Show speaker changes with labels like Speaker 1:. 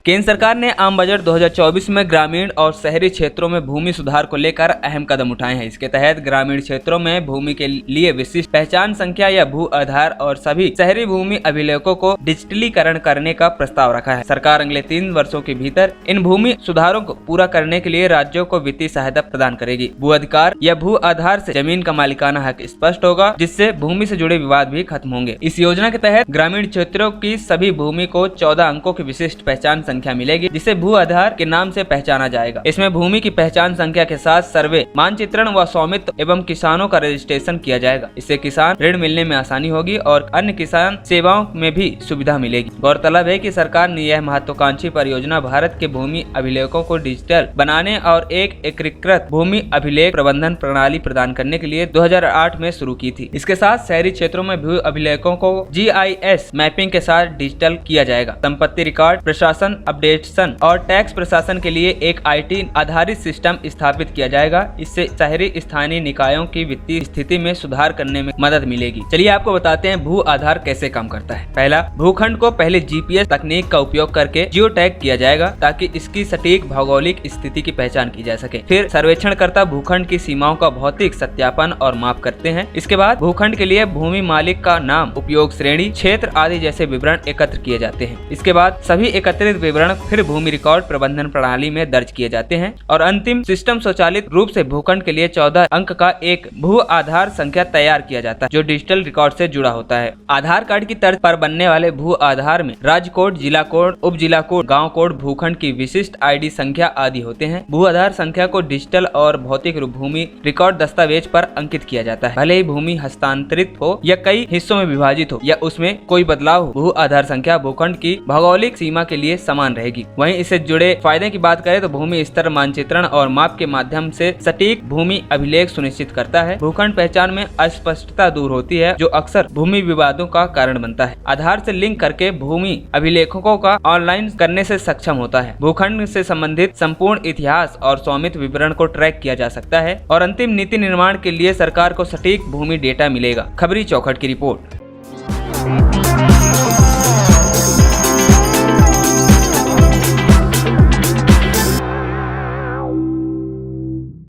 Speaker 1: केंद्र सरकार ने आम बजट 2024 में ग्रामीण और शहरी क्षेत्रों में भूमि सुधार को लेकर अहम कदम उठाए हैं। इसके तहत ग्रामीण क्षेत्रों में भूमि के लिए विशिष्ट पहचान संख्या या भू आधार और सभी शहरी भूमि अभिलेखों को डिजिटलीकरण करने का प्रस्ताव रखा है। सरकार अगले 3 वर्षों के भीतर इन भूमि सुधारों को पूरा करने के लिए राज्यों को वित्तीय सहायता प्रदान करेगी। भू अधिकार या भू आधार से जमीन का मालिकाना हक स्पष्ट होगा, जिससे भूमि से जुड़े विवाद भी खत्म होंगे। इस योजना के तहत ग्रामीण क्षेत्रों की सभी भूमि को 14 अंकों की विशिष्ट पहचान संख्या मिलेगी, जिसे भू आधार के नाम से पहचाना जाएगा। इसमें भूमि की पहचान संख्या के साथ सर्वे, मानचित्रण व स्वामित्व एवं किसानों का रजिस्ट्रेशन किया जाएगा। इससे किसान ऋण मिलने में आसानी होगी और अन्य किसान सेवाओं में भी सुविधा मिलेगी। गौरतलब है कि सरकार ने यह महत्वाकांक्षी परियोजना भारत के भूमि अभिलेखों को डिजिटल बनाने और एक एकीकृत भूमि अभिलेख प्रबंधन प्रणाली प्रदान करने के लिए 2008 में शुरू की थी। इसके साथ शहरी क्षेत्रों में भू अभिलेखों को GIS मैपिंग के साथ डिजिटल किया जाएगा। संपत्ति रिकॉर्ड प्रशासन, अपडेशन और टैक्स प्रशासन के लिए एक IT आधारित सिस्टम स्थापित किया जाएगा। इससे शहरी स्थानीय निकायों की वित्तीय स्थिति में सुधार करने में मदद मिलेगी। चलिए आपको बताते हैं भू आधार कैसे काम करता है। पहला, भूखंड को पहले GPS तकनीक का उपयोग करके जियो टैग किया जाएगा ताकि इसकी सटीक भौगोलिक स्थिति की पहचान की जा सके। फिर सर्वेक्षणकर्ता भूखंड की सीमाओं का भौतिक सत्यापन और माप करते हैं। इसके बाद भूखंड के लिए भूमि मालिक का नाम, उपयोग श्रेणी, क्षेत्र आदि जैसे विवरण एकत्र किए जाते हैं। इसके बाद सभी एकत्रित विवरण फिर भूमि रिकॉर्ड प्रबंधन प्रणाली में दर्ज किए जाते हैं और अंतिम सिस्टम स्वचालित रूप से भूखंड के लिए 14 अंक का एक भू आधार संख्या तैयार किया जाता है, जो डिजिटल रिकॉर्ड से जुड़ा होता है। आधार कार्ड की तर्ज पर बनने वाले भू आधार में राज्य कोड, जिला कोड, उप जिला कोड, गाँव कोड, भूखंड की विशिष्ट ID संख्या आदि होते हैं। भू आधार संख्या को डिजिटल और भौतिक भूमि रिकॉर्ड दस्तावेज पर अंकित किया जाता है। भले ही भूमि हस्तांतरित हो या कई हिस्सों में विभाजित हो या उसमें कोई बदलाव हो, भू आधार संख्या भूखंड की भौगोलिक सीमा के लिए समान रहेगी। वहीं इससे जुड़े फायदे की बात करें तो भूमि स्तर मानचित्रण और माप के माध्यम से सटीक भूमि अभिलेख सुनिश्चित करता है। भूखंड पहचान में अस्पष्टता दूर होती है, जो अक्सर भूमि विवादों का कारण बनता है। आधार से लिंक करके भूमि अभिलेखों का ऑनलाइन करने से सक्षम होता है। भूखंड से संबंधित संपूर्ण इतिहास और स्वामित्व विवरण को ट्रैक किया जा सकता है और अंतिम नीति निर्माण के लिए सरकार को सटीक भूमि डेटा मिलेगा। खबरी चौखट की रिपोर्ट।